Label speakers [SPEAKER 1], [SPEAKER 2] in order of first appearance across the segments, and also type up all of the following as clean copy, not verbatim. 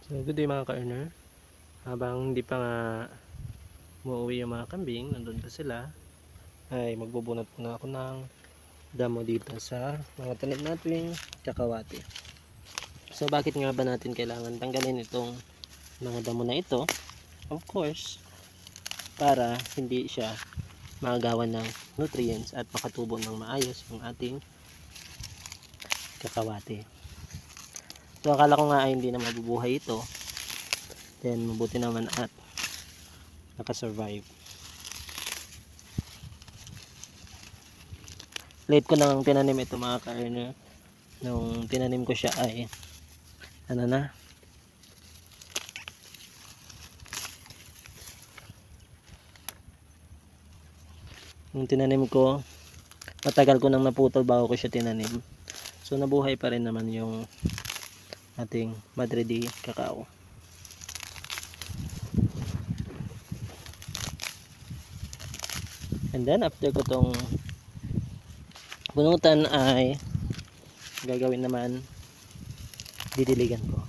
[SPEAKER 1] So good day mga ka-earner. Habang hindi pa nga umuwi yung mga kambing, nandun pa sila, ay magbubunot na ako ng damo dito sa mga tanim nating kakawati. So bakit nga ba natin kailangan tanggalin itong mga damo na ito? Of course, para hindi siya maagawan ng nutrients at makatubo ng maayos yung ating kakawati. So akala ko nga ay hindi na mabubuhay ito. Then mabuti naman at nakasurvive. Late ko nang tinanim ito mga ka-earner. Nung tinanim ko siya ay ano na, nung tinanim ko matagal ko nang naputol bago ko siya tinanim. So nabuhay pa rin naman yung ating Madre de Cacao. And then after ko tong bunutan ay gagawin naman, didiligan ko.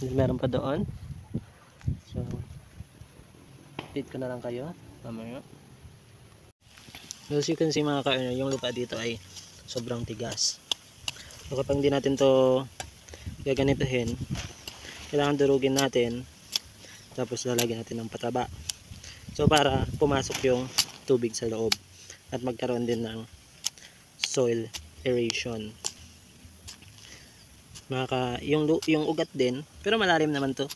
[SPEAKER 1] And meron pa doon. So update ko na lang kayo mamaya. So as you can see mga ka-earner, yung lupa dito ay sobrang tigas. So kapag hindi natin to gaganituhin, kailangan durugin natin, tapos lalagyan natin ng pataba. So para pumasok yung tubig sa loob at magkaroon din ng soil aeration. Yung ugat din, pero malalim naman to.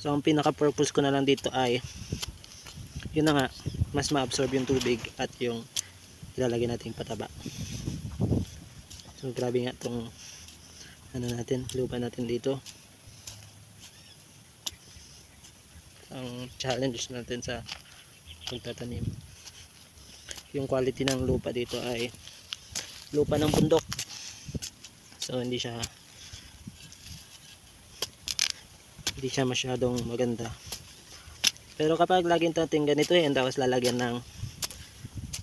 [SPEAKER 1] So ang pinaka purpose ko na lang dito ay yun na nga, mas ma-absorb yung tubig at yung ilalagay nating pataba. So grabe nga tong ano natin, lupa natin dito. Ang challenge natin sa pagtatanim, yung quality ng lupa dito ay lupa ng bundok. So hindi siya masyadong maganda. Pero kapag laging natin ganito tapos lalagyan ng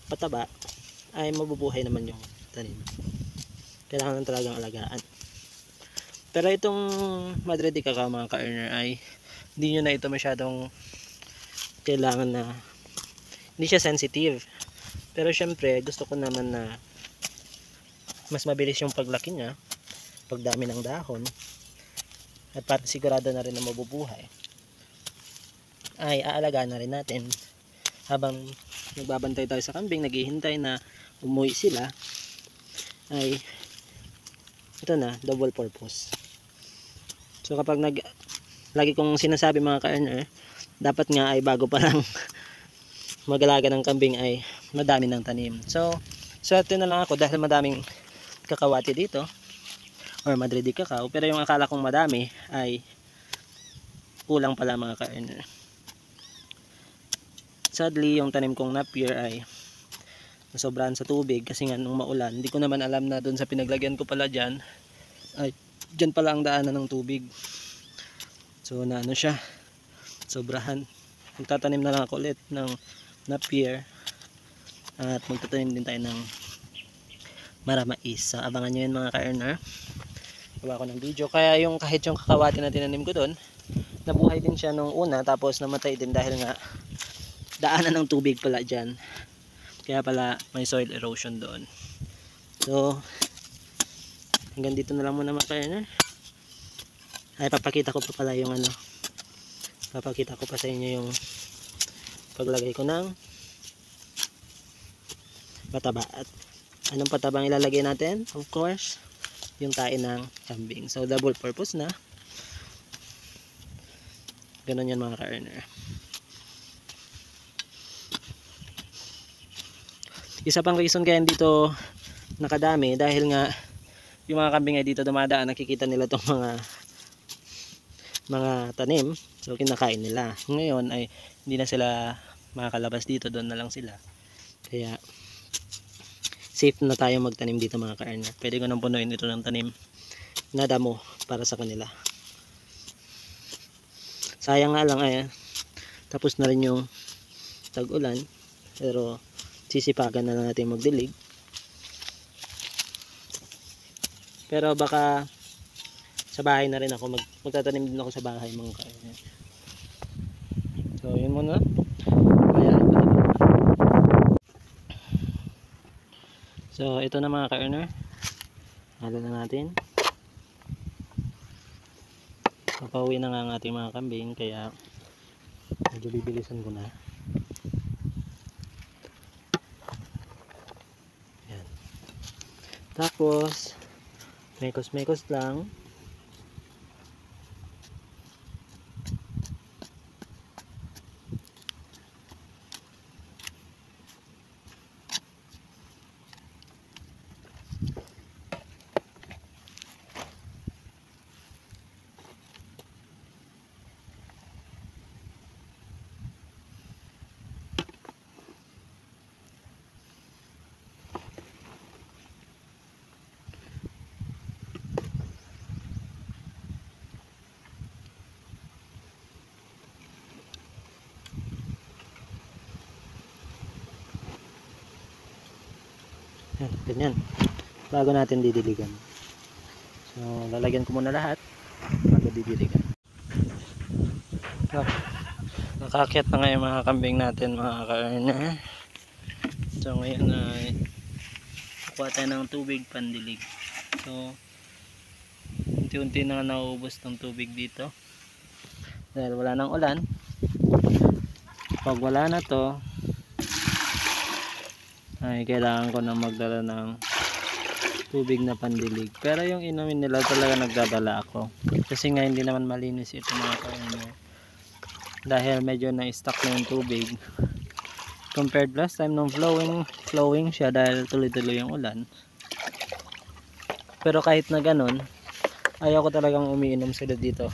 [SPEAKER 1] pataba, ay mabubuhay naman yung tanim. Kailangan lang talagang alagaan. Pero itong Madre de Cacao mga ka-earner ay hindi nyo na ito masyadong kailangan na, hindi siya sensitive. Pero syempre gusto ko naman na mas mabilis yung paglaki niya, pagdami ng dahon, at para sigurado na rin na mabubuhay, ay aalagaan na rin natin habang nagbabantay tayo sa kambing, naghihintay na umuwi sila. Ay ito na, double purpose. So kapag lagi kong sinasabi mga ka-earner, dapat nga ay bago pa lang mag-alaga ng kambing ay madami ng tanim. So swerte na lang ako dahil madaming kakawati dito or Madre de Cacao, pero yung akala kong madami ay kulang pala mga ka-earner. Sadly yung tanim kong Napier ay nasobrahan sa tubig kasi nga nung maulan, hindi ko naman alam na dun sa pinaglagyan ko pala dyan ay dyan pala ang daanan ng tubig. So na ano siya, sobrahan. Magtatanim na lang ako ulit ng Napier at magtatanim din tayo ng maramais. So abangan nyo yun mga ka-earner, gawa ko ng video. Kaya yung kahit yung kakawati na tinanim ko doon, nabuhay din siya nung una tapos namatay din dahil nga daanan ng tubig pala dyan, kaya pala may soil erosion doon. So hanggang dito na lang muna mga ka-earner. Ay papakita ko pa pala yung ano, papakita ko pa sa inyo yung paglagay ko ng pataba. At anong patabang ilalagay natin? Of course yung tae ng kambing. So double purpose na, ganun yan mga ka-earner. Isa pang reason kaya dito nakadami dahil nga yung mga kambing ay dito dumadaan, nakikita nila tong mga tanim, so kinakain nila. Ngayon ay hindi na sila makakalabas dito, doon na lang sila. Kaya safe na tayo magtanim dito mga ka-earner. Pwede ko nang punuin ito ng tanim na damo para sa kanila. Sayang nga lang ay tapos na rin yung tag-ulan, pero sisipagan na lang natin magdilig. Pero baka sa bahay na rin ako. Magtatanim din ako sa bahay mga ka-earner. So yun muna. Ayan. So ito na mga ka-earner. Halo na natin. Papauwi na nga ang ating mga kambing, kaya medyo bibilisan ko na. Ayan. Tapos mekos-mekos lang. Ganyan, bago natin didiligan. So lalagyan ko muna lahat bago didiligan. So, nakakyat na nga yung mga kambing natin mga ka-earner. So ngayon ay kukuha tayo ng tubig pandilig. So unti-unti na nauubos ng tubig dito dahil wala nang ulan. Pag wala na to ay kailangan ko na magdala ng tubig na pandilig, pero yung inumin nila talaga nagdadala ako kasi nga hindi naman malinis ito mga ka-earner dahil medyo na-stuck na yung tubig compared last time nung flowing siya dahil tuloy-tuloy yung ulan. Pero kahit na ganun, ayaw ko talagang umiinom sila dito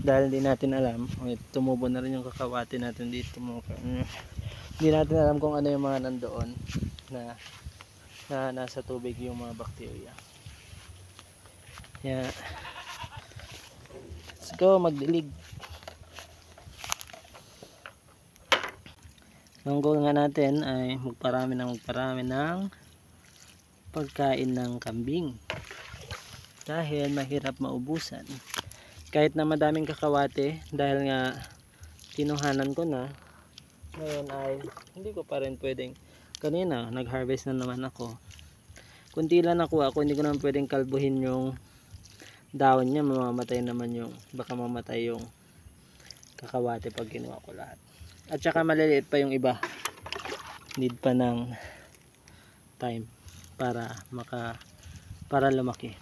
[SPEAKER 1] dahil hindi natin alam, tumubo na rin yung kakawati natin dito mga ka-earner. Hindi natin alam kung ano yung mga nandoon na nasa tubig, yung mga bakterya. Kaya let's go magdilig. Ang goal nga natin ay magparami ng pagkain ng kambing dahil mahirap maubusan kahit na madaming kakawate dahil nga kinuhanan ko na. Ngayon ay hindi ko pa rin pwedeng, kanina nag harvest na naman ako, kunti lang nakuha ako, hindi ko naman pwedeng kalbuhin yung dahon niya, mamamatay naman yung, baka mamatay yung kakawate pag kinuha ko lahat. At saka maliliit pa yung iba, need pa ng time para lumaki.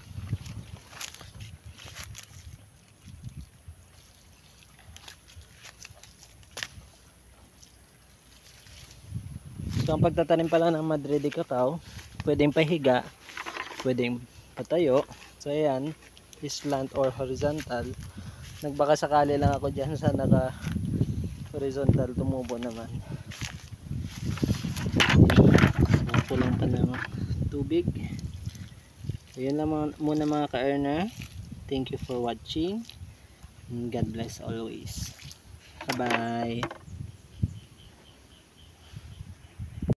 [SPEAKER 1] So ang pagtatanim pala ng Madre de Cacao, pwedeng pahiga, pwedeng patayo. So ayan, slant or horizontal. Nagbaka sakali lang ako dyan sa naka horizontal, tumubo naman. So kulang pa ng tubig. So yun lang muna mga ka-earner. Thank you for watching. God bless always. Bye bye.